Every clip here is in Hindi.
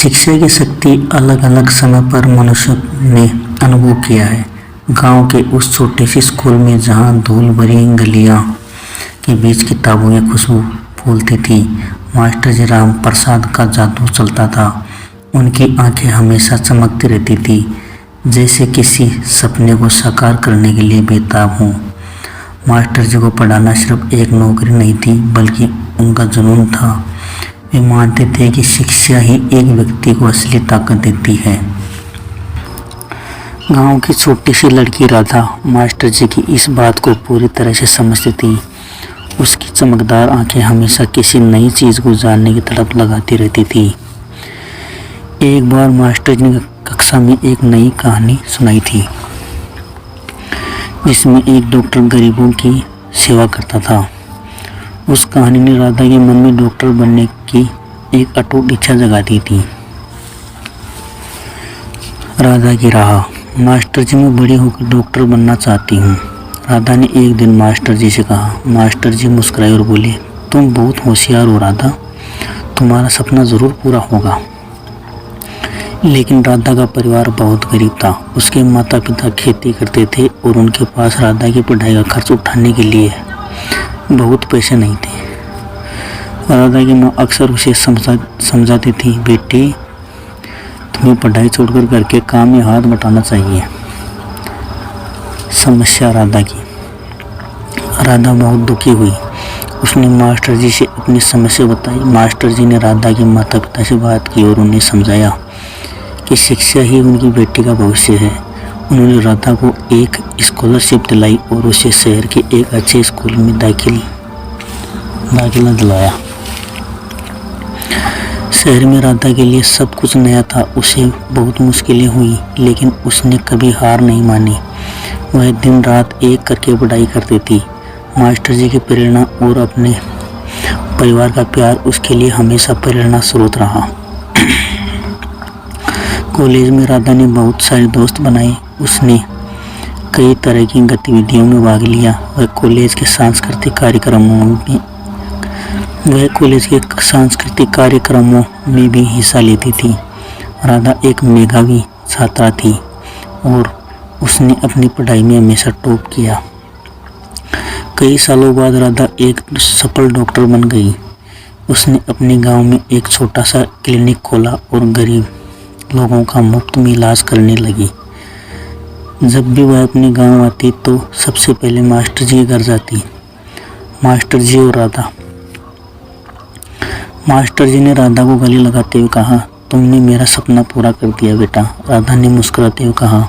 शिक्षा की शक्ति अलग अलग समय पर मनुष्य ने अनुभव किया है। गांव के उस छोटे से स्कूल में जहां धूल भरी गलियां के बीच किताबों की खुशबू फूलती थी, मास्टर जी राम प्रसाद का जादू चलता था। उनकी आंखें हमेशा चमकती रहती थी, जैसे किसी सपने को साकार करने के लिए बेताब हों। मास्टर जी को पढ़ाना सिर्फ एक नौकरी नहीं थी, बल्कि उनका जुनून था। वे मानते थे कि शिक्षा ही एक व्यक्ति को असली ताकत देती है। गांव की छोटी सी लड़की राधा मास्टर जी की इस बात को पूरी तरह से समझती थी। उसकी चमकदार आंखें हमेशा किसी नई चीज़ को जानने की तड़प लगाती रहती थी। एक बार मास्टर जी ने कक्षा में एक नई कहानी सुनाई थी, जिसमें एक डॉक्टर गरीबों की सेवा करता था। उस कहानी ने राधा के मन में डॉक्टर बनने की एक अटूट इच्छा जगा दी थी। राधा की राह। मास्टर जी, मैं बड़ी होकर डॉक्टर बनना चाहती हूँ, राधा ने एक दिन मास्टर जी से कहा। मास्टर जी मुस्कुराए और बोले, तुम बहुत होशियार हो राधा, तुम्हारा सपना ज़रूर पूरा होगा। लेकिन राधा का परिवार बहुत गरीब था। उसके माता पिता खेती करते थे और उनके पास राधा की पढ़ाई का खर्च उठाने के लिए बहुत पैसे नहीं थे। राधा की माँ अक्सर उसे समझाती थी, बेटी तुम्हें पढ़ाई छोड़कर घर के काम में हाथ बटाना चाहिए। समस्या राधा की। राधा बहुत दुखी हुई। उसने मास्टर जी से अपनी समस्या बताई। मास्टर जी ने राधा के माता पिता से बात की और उन्हें समझाया कि शिक्षा ही उनकी बेटी का भविष्य है। उन्होंने राधा को एक स्कॉलरशिप दिलाई और उसे शहर के एक अच्छे स्कूल में दाखिला दिलाया। शहर में राधा के लिए सब कुछ नया था। उसे बहुत मुश्किलें हुई, लेकिन उसने कभी हार नहीं मानी। वह दिन रात एक करके पढ़ाई करती थी। मास्टर जी की प्रेरणा और अपने परिवार का प्यार उसके लिए हमेशा प्रेरणा स्रोत रहा। कॉलेज में राधा ने बहुत सारे दोस्त बनाए। उसने कई तरह की गतिविधियों में भाग लिया। वह कॉलेज के सांस्कृतिक कार्यक्रमों में भी हिस्सा लेती थी। राधा एक मेधावी छात्रा थी और उसने अपनी पढ़ाई में हमेशा टॉप किया। कई सालों बाद राधा एक सफल डॉक्टर बन गई। उसने अपने गांव में एक छोटा सा क्लिनिक खोला और गरीब लोगों का मुफ्त में इलाज करने लगी। जब भी वह अपने गांव आती तो सबसे पहले मास्टर जी के घर जाती। मास्टर जी और राधा। मास्टर जी ने राधा को गले लगाते हुए कहा, तुमने मेरा सपना पूरा कर दिया बेटा। राधा ने मुस्कुराते हुए कहा,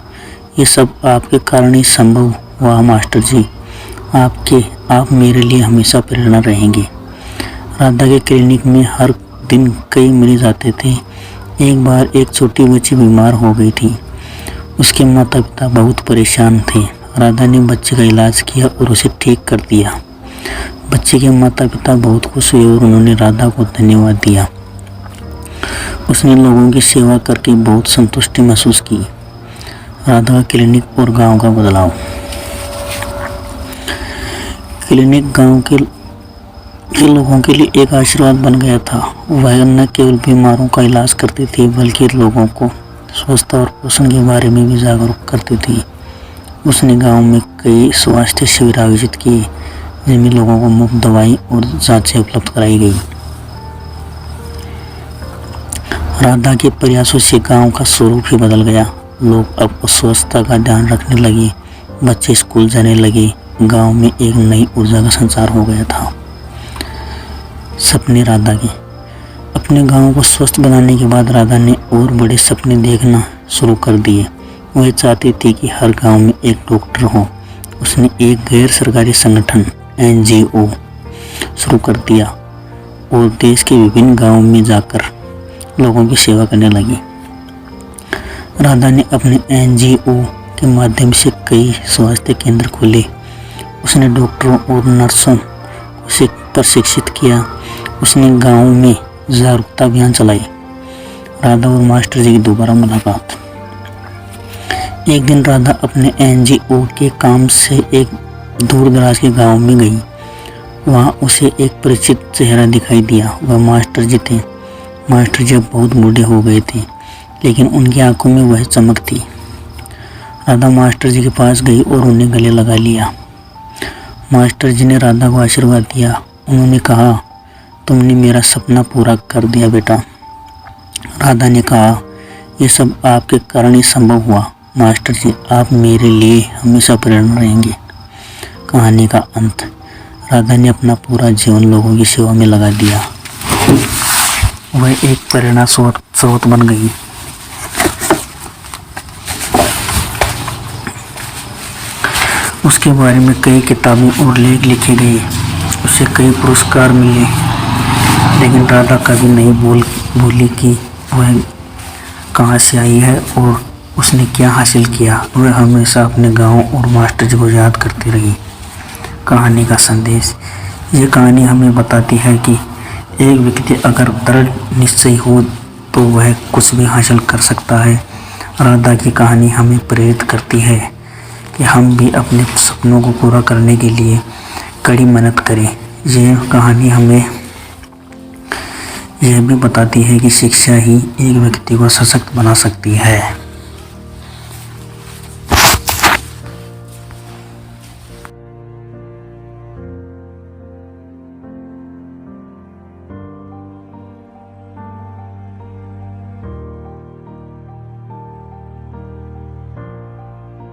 ये सब आपके कारण ही संभव हुआ मास्टर जी। आप मेरे लिए हमेशा प्रेरणा रहेंगे। राधा के क्लिनिक में हर दिन कई मरीज आते थे। एक बार एक छोटी बच्ची बीमार हो गई थी। उसके माता पिता बहुत परेशान थे। राधा ने बच्चे का इलाज किया और उसे ठीक कर दिया। बच्चे के माता पिता बहुत खुश हुए और उन्होंने राधा को धन्यवाद दिया। उसने लोगों की सेवा करके बहुत संतुष्टि महसूस की। राधा का क्लिनिक और गांव का बदलाव। क्लिनिक गांव के लोगों के लिए एक आशीर्वाद बन गया था। वह न केवल बीमारों का इलाज करती थी, बल्कि लोगों को स्वच्छता और पोषण के बारे में भी जागरूक करती थी। उसने गांव में कई स्वास्थ्य शिविर आयोजित किए, जिनमें लोगों को मुफ्त दवाई और जांचें उपलब्ध कराई गई। राधा के प्रयासों से गांव का स्वरूप ही बदल गया। लोग अब स्वच्छता का ध्यान रखने लगे, बच्चे स्कूल जाने लगे। गांव में एक नई ऊर्जा का संचार हो गया था। सपने राधा के। अपने गांव को स्वस्थ बनाने के बाद राधा ने और बड़े सपने देखना शुरू कर दिए। वह चाहती थी कि हर गांव में एक डॉक्टर हो। उसने एक गैर सरकारी संगठन NGO शुरू कर दिया और देश के विभिन्न गांवों में जाकर लोगों की सेवा करने लगी। राधा ने अपने NGO के माध्यम से कई स्वास्थ्य केंद्र खोले। उसने डॉक्टरों और नर्सों को प्रशिक्षित किया। उसने गांव में जागरूकता अभियान चलाई। राधा और मास्टर जी की दोबारा मुलाकात। एक दिन राधा अपने NGO के काम से एक दूर दराज के गांव में गई। वहां उसे एक परिचित चेहरा दिखाई दिया। वह मास्टर जी थे। मास्टर जी अब बहुत बूढ़े हो गए थे, लेकिन उनकी आंखों में वह चमक थी। राधा मास्टर जी के पास गई और उन्हें गले लगा लिया। मास्टर जी ने राधा को आशीर्वाद दिया। उन्होंने कहा, तुमने मेरा सपना पूरा कर दिया बेटा। राधा ने कहा, यह सब आपके कारण ही संभव हुआ। मास्टर जी, आप मेरे लिए हमेशा प्रेरणा रहेंगे। कहानी का अंत। राधा ने अपना पूरा जीवन लोगों की सेवा में लगा दिया। वह एक प्रेरणा स्रोत बन गई। उसके बारे में कई किताबें और लेख लिखे गए, उसे कई पुरस्कार मिले, लेकिन राधा कभी नहीं भूली कि वह कहाँ से आई है और उसने क्या हासिल किया। वह हमेशा अपने गांव और मास्टर जी को याद करती रही। कहानी का संदेश। ये कहानी हमें बताती है कि एक व्यक्ति अगर दृढ़ निश्चयी हो तो वह कुछ भी हासिल कर सकता है। राधा की कहानी हमें प्रेरित करती है कि हम भी अपने सपनों को पूरा करने के लिए कड़ी मेहनत करें। यह कहानी हमें यह भी बताती है कि शिक्षा ही एक व्यक्ति को सशक्त बना सकती है।